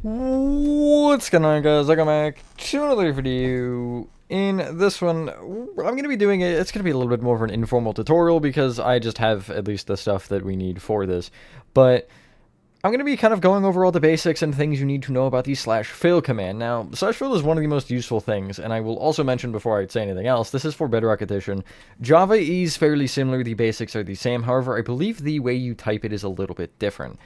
What's going on, guys? Welcome back to another video. In this one, I'm going to be doing it. It's going to be a little bit more of an informal tutorial because I just have at least the stuff that we need for this. But I'm going to be kind of going over all the basics and things you need to know about the /fill command. Now, /fill is one of the most useful things, and I will also mention before I say anything else, this is for Bedrock Edition. Java is fairly similar, the basics are the same, however, I believe the way you type it is a little bit different.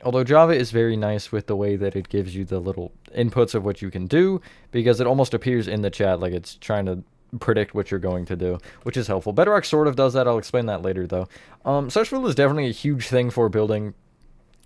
Although Java is very nice with the way that it gives you the little inputs of what you can do, because it almost appears in the chat like it's trying to predict what you're going to do, which is helpful. Bedrock sort of does that, I'll explain that later though. /fill is definitely a huge thing for building,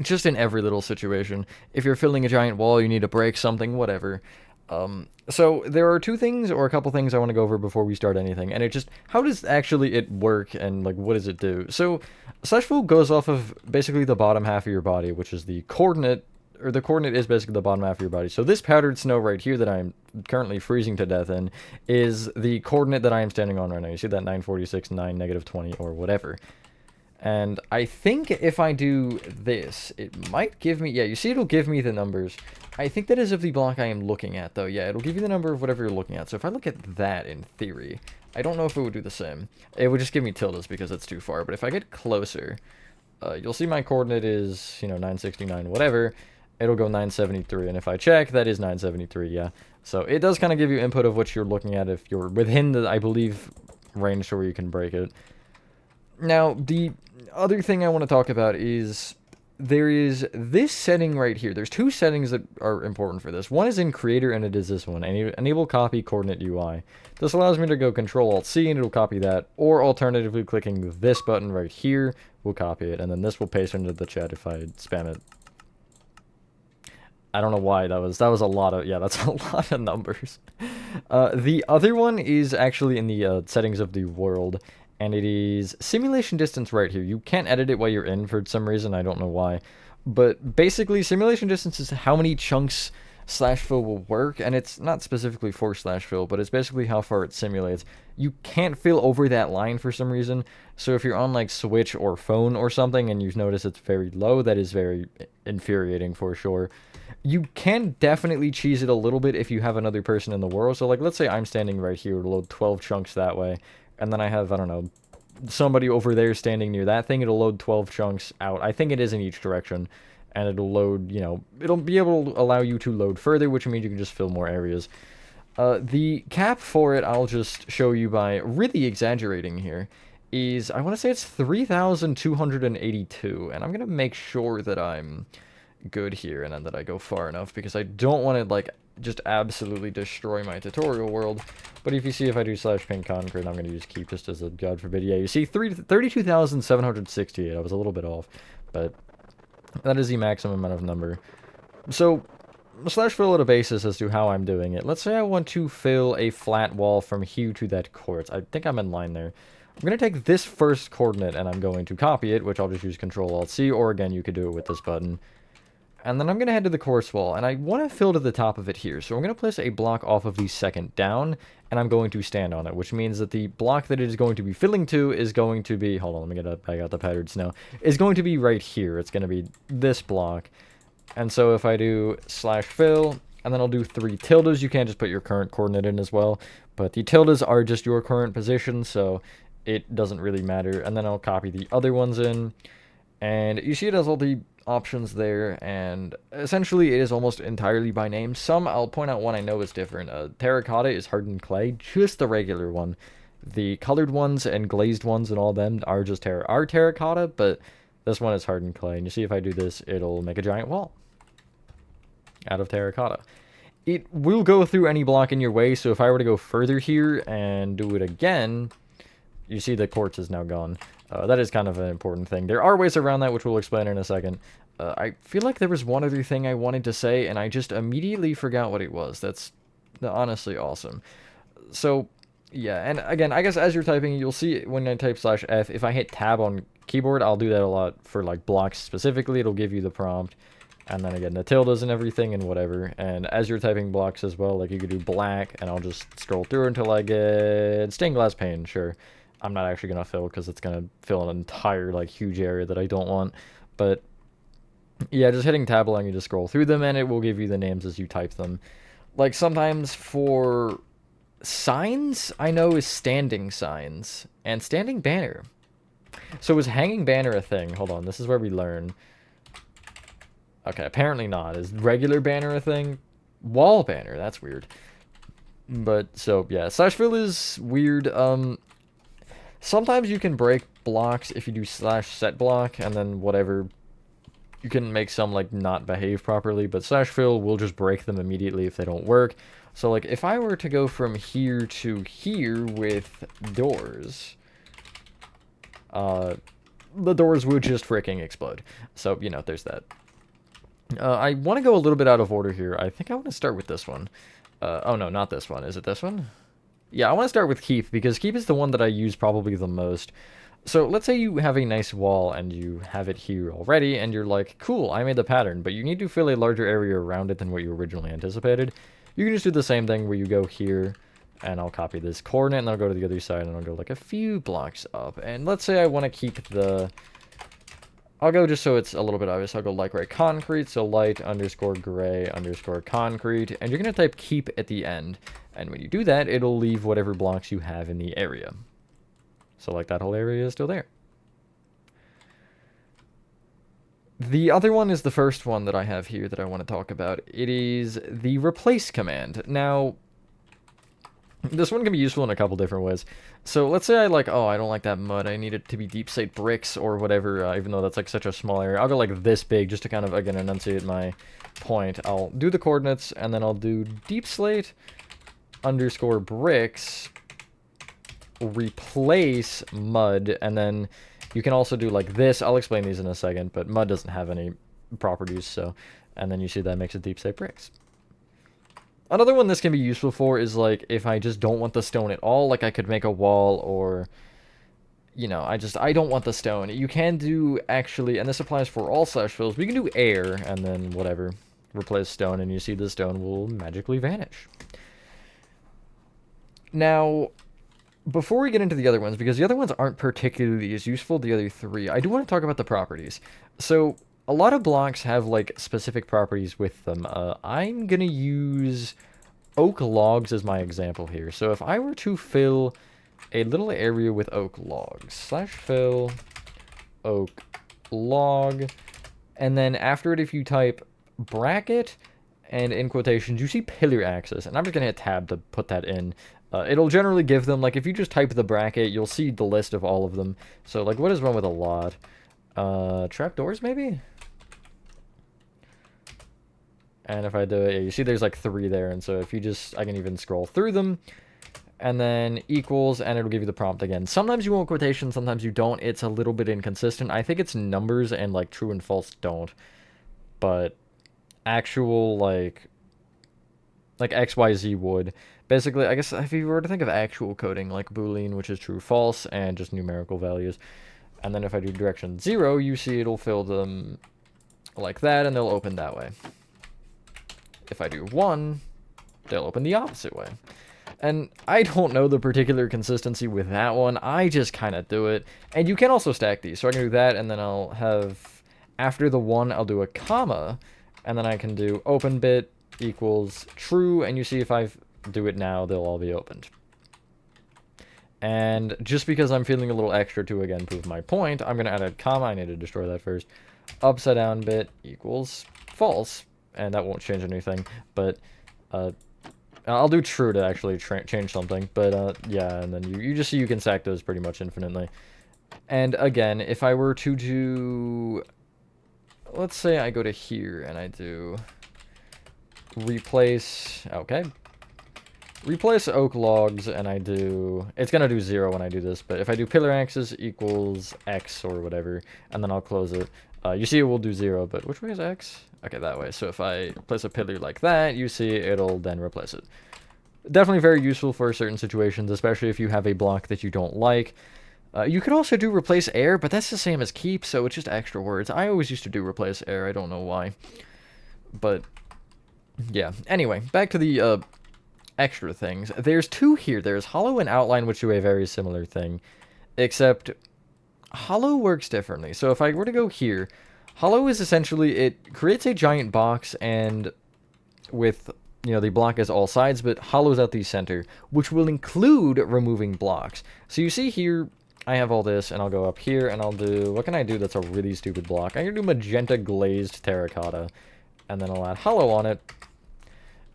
just in every little situation. If you're filling a giant wall, you need to break something, whatever. So there are two things, or a couple things I want to go over before we start anything, and it just, how does actually it work, and like, what does it do? So, /fill goes off of basically the bottom half of your body, which is the coordinate, or the coordinate is basically the bottom half of your body. So this powdered snow right here that I'm currently freezing to death in is the coordinate that I am standing on right now. You see that 946, 9, -20, or whatever. And I think if I do this, it might give me, yeah, you see it'll give me the numbers. I think that is of the block I am looking at, though. Yeah, it'll give you the number of whatever you're looking at. So if I look at that in theory, I don't know if it would do the same. It would just give me tildes because it's too far. But if I get closer, you'll see my coordinate is, 969, whatever. It'll go 973. And if I check, that is 973, yeah. So it does kind of give you input of what you're looking at if you're within the, I believe, range to where you can break it. Now, the other thing I want to talk about is there is this setting right here. There's two settings that are important for this. One is in Creator, and it is this one. Enable Copy Coordinate UI. This allows me to go Control-Alt-C, and it'll copy that. Or alternatively, clicking this button right here will copy it. And then this will paste into the chat if I spam it. I don't know why that was a lot of, yeah, that's a lot of numbers. The other one is actually in the settings of the world. And it is simulation distance right here. You can't edit it while you're in for some reason. I don't know why. But basically, simulation distance is how many chunks /fill will work. And it's not specifically for /fill, but it's basically how far it simulates. You can't fill over that line for some reason. So if you're on like Switch or phone or something and you notice it's very low, that is very infuriating for sure. You can definitely cheese it a little bit if you have another person in the world. So like, let's say I'm standing right here to load 12 chunks that way. And then I have, I don't know, somebody over there standing near that thing. It'll load 12 chunks out. I think it is in each direction. And it'll load, it'll be able to allow you to load further, which means you can just fill more areas. The cap for it, I'll just show you by really exaggerating here, is, I want to say it's 3,282. And I'm going to make sure that I'm good here and then that I go far enough, because I don't want to, like, just absolutely destroy my tutorial world. But if you see, if I do /paint concrete, I'm going to use keep just as a god forbid. Yeah, you see 32,768. I was a little bit off, but that is the maximum amount of number. So /fill at a basis as to how I'm doing it. Let's say I want to fill a flat wall from here to that quartz. I think I'm in line there. I'm going to take this first coordinate and I'm going to copy it, which I'll just use Control-Alt-C, or again, you could do it with this button. And then I'm going to head to the quartz wall, and I want to fill to the top of it here. So I'm going to place a block off of the second down, and I'm going to stand on it, which means that the block that it is going to be filling to is going to be, hold on, let me get back out the powdered snow, is going to be right here. It's going to be this block. And so if I do /fill, and then I'll do 3 tildes, you can't just put your current coordinate in as well, but the tildes are just your current position, so it doesn't really matter. And then I'll copy the other ones in, and you see it has all the options there, and essentially it is almost entirely by name. Some, I'll point out one I know is different. Terracotta is hardened clay, just the regular one. The colored ones and glazed ones and all them are just terracotta, but this one is hardened clay. And you see if I do this, it'll make a giant wall out of terracotta. It will go through any block in your way, so if I were to go further here and do it again, you see the quartz is now gone. That is kind of an important thing. There are ways around that, which we'll explain in a second. I feel like there was one other thing I wanted to say, and I just immediately forgot what it was. That's honestly awesome. So, yeah, and again, I guess as you're typing, you'll see when I type /F, if I hit tab on keyboard, I'll do that a lot for, like, blocks specifically. It'll give you the prompt. And then again, the tildes and everything and whatever. And as you're typing blocks as well, like, you could do black, and I'll just scroll through until I get stained glass pane, sure. I'm not actually going to fill because it's going to fill an entire, like, huge area that I don't want. But Yeah, just hitting tab allowing you to scroll through them, and it will give you the names as you type them. Like, sometimes for signs, I know is standing signs, and standing banner. So is hanging banner a thing? Hold on, this is where we learn. Okay, apparently not. Is regular banner a thing? Wall banner, that's weird. But, so, yeah, slash fill is weird. Sometimes you can break blocks if you do slash set block, and then whatever, you can make some, like, not behave properly, but slash fill will just break them immediately if they don't work. So, like, if I were to go from here to here with doors, the doors would just freaking explode. So, you know, there's that. I want to go a little bit out of order here. I think I want to start with this one. Oh no, not this one. Is it this one? Yeah, I want to start with keep, because keep is the one that I use probably the most. So let's say you have a nice wall and you have it here already, and you're like, cool, I made the pattern, but you need to fill a larger area around it than what you originally anticipated. You can just do the same thing where you go here, and I'll copy this coordinate, and I'll go to the other side, and I'll go like a few blocks up. And let's say I want to keep the... I'll go just so it's a little bit obvious. I'll go light gray concrete, so light underscore gray underscore concrete, and you're going to type keep at the end. And when you do that, it'll leave whatever blocks you have in the area. So like that whole area is still there. The other one is the first one that I have here that I want to talk about. It is the replace command. Now, this one can be useful in a couple different ways. So let's say I like, oh, I don't like that mud. I need it to be deep slate bricks or whatever, even though that's like such a small area. I'll go like this big just to kind of, again, enunciate my point. I'll do the coordinates, and then I'll do deep slate underscore bricks replace mud, and then you can also do like this. I'll explain these in a second, but mud doesn't have any properties, so, and then you see that makes it deep slate bricks. Another one this can be useful for is, like, if I just don't want the stone at all, like I could make a wall, or, you know, I don't want the stone. You can do, actually, and this applies for all slash fills, we can do air, and then whatever, replace stone, and you see the stone will magically vanish. Now, before we get into the other ones, because the other ones aren't particularly as useful, the other three, I do want to talk about the properties. So, a lot of blocks have, like, specific properties with them. I'm gonna use oak logs as my example here. So if I were to fill a little area with oak logs, slash fill oak log, and then after it, if you type bracket and in quotations, you see pillar axis, and I'm just gonna hit tab to put that in. It'll generally give them, like, if you just type the bracket, you'll see the list of all of them. So, like, what is one with a lot? Trapdoors, maybe? And if I do it, you see there's like 3 there, and so if you just, I can even scroll through them, and then equals, and it'll give you the prompt again. Sometimes you want quotations, sometimes you don't. It's a little bit inconsistent. I think it's numbers, and like true and false don't. But actual, like XYZ would. Basically, I guess if you were to think of actual coding, like Boolean, which is true, false, and just numerical values. And then if I do direction 0, you see it'll fill them like that, and they'll open that way. If I do 1, they'll open the opposite way. And I don't know the particular consistency with that one. I just kind of do it. And you can also stack these. So I can do that, and then I'll have, after the 1, I'll do a comma, and then I can do open bit equals true, and you see if I do it now, they'll all be opened. And just because I'm feeling a little extra to, again, prove my point, I'm going to add a comma. I need to destroy that first. Upside down bit equals false. And that won't change anything, but I'll do true to actually change something. But yeah, and then you just see you can stack those pretty much infinitely. And again, if I were to do, let's say I go to here and I do replace, okay, replace oak logs, and I do, it's gonna do 0 when I do this, but if I do pillar axis equals X or whatever, and then I'll close it, you see it will do 0, but which way is X? Okay, that way. So if I place a pillar like that, you see it'll then replace it. Definitely very useful for certain situations, especially if you have a block that you don't like. You could also do replace air, but that's the same as keep, so it's just extra words. I always used to do replace air, I don't know why. But, yeah. Anyway, back to the extra things. There's 2 here. There's hollow and outline, which do a very similar thing, except hollow works differently. So if I were to go here, Hollow is essentially, it creates a giant box and with, you know, the block as all sides, but hollows out the center, which will include removing blocks. So you see here, I have all this, and I'll go up here, and I'll do, what can I do that's a really stupid block? I can do magenta glazed terracotta, and then I'll add hollow on it,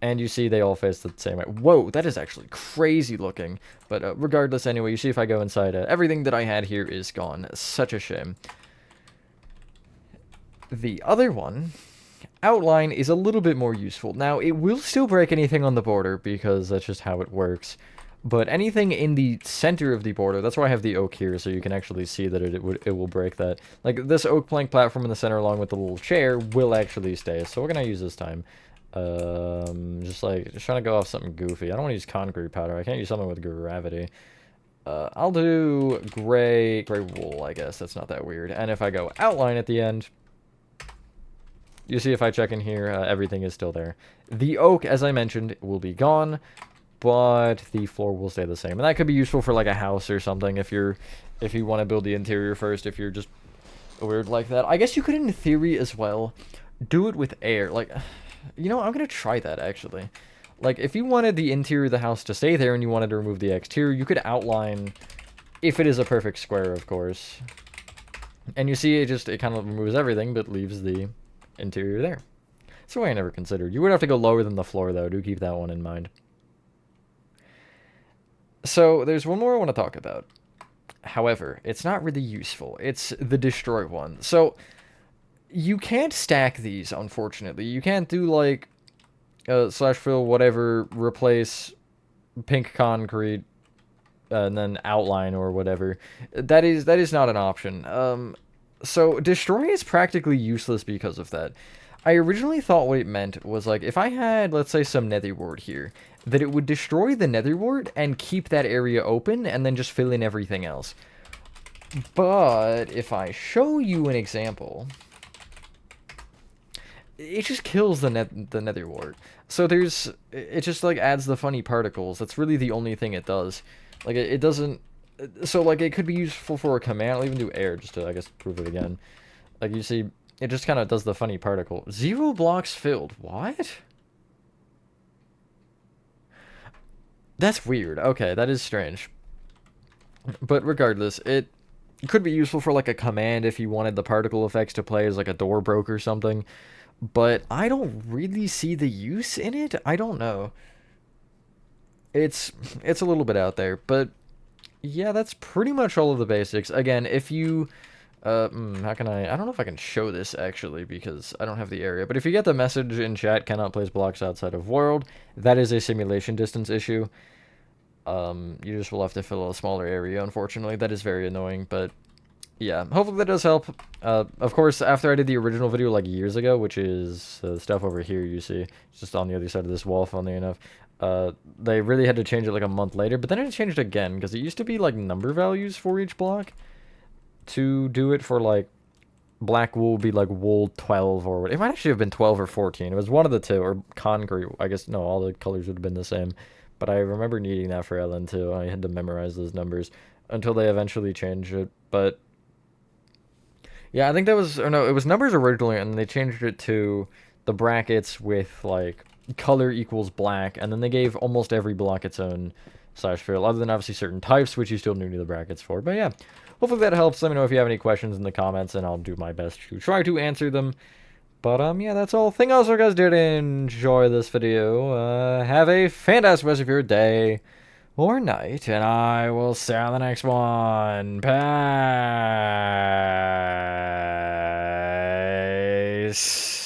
and you see they all face the same way. Whoa, that is actually crazy looking. But regardless, anyway, you see if I go inside, everything that I had here is gone. Such a shame. The other one, outline, is a little bit more useful. Now, it will still break anything on the border, because that's just how it works. But anything in the center of the border, that's why I have the oak here, so you can actually see that it will break that. Like, this oak plank platform in the center along with the little chair will actually stay. So what can I use this time? Just trying to go off something goofy. I don't want to use concrete powder. I can't use something with gravity. I'll do gray wool, I guess. That's not that weird. And if I go outline at the end, you see if I check in here, everything is still there. The oak, as I mentioned, will be gone, but the floor will stay the same. And that could be useful for like a house or something if you want to build the interior first, if you're just weird like that. I guess you could, in theory as well, do it with air. Like, you know, I'm going to try that, actually. Like, if you wanted the interior of the house to stay there and you wanted to remove the exterior, you could outline, if it is a perfect square, of course. And you see, it kind of removes everything, but leaves the interior there. That's what I never considered. You would have to go lower than the floor, though. Do keep that one in mind. So, there's one more I want to talk about. However, it's not really useful. It's the destroy one. So, you can't stack these, unfortunately. You can't do, like, slash fill, whatever, replace pink concrete, and then outline or whatever. That is not an option. So destroy is practically useless because of that. I originally thought what it meant was, like, if I had, let's say, some nether wart here, that it would destroy the nether wart and keep that area open and then just fill in everything else. But if I show you an example, it just kills the nether wart. So it just, like, adds the funny particles. That's really the only thing it does. Like, it doesn't, so, like, it could be useful for a command. I'll even do air just to, I guess, prove it again. Like, you see, it just kind of does the funny particle. 0 blocks filled. What? That's weird. Okay, that is strange. But regardless, it could be useful for, like, a command if you wanted the particle effects to play as, like, a door broke or something. But I don't really see the use in it. I don't know. It's a little bit out there, but yeah, that's pretty much all of the basics. Again, if you how can I don't know if I can show this actually because I don't have the area, but if you get the message in chat, cannot place blocks outside of world, that is a simulation distance issue. You just will have to fill a smaller area, unfortunately. That is very annoying, but yeah, hopefully that does help. Of course, after I did the original video like years ago, which is the stuff over here you see, it's just on the other side of this wall, funnily enough, they really had to change it like a month later, but then it changed again, because it used to be like number values for each block. To do it for like black wool would be like wool 12 or what. It might actually have been 12 or 14. It was one of the two, or concrete. I guess, no, all the colors would have been the same. But I remember needing that for Ellen too. I had to memorize those numbers until they eventually changed it. But yeah, I think that was, or no, it was numbers originally, and they changed it to the brackets with like color equals black, and then they gave almost every block its own slash fill, other than obviously certain types, which you still need the brackets for. But yeah, hopefully that helps. Let me know if you have any questions in the comments, and I'll do my best to try to answer them. But yeah, that's all. Thank you all so guys did enjoy this video. Have a fantastic rest of your day or night, and I will see you on the next one. Peace.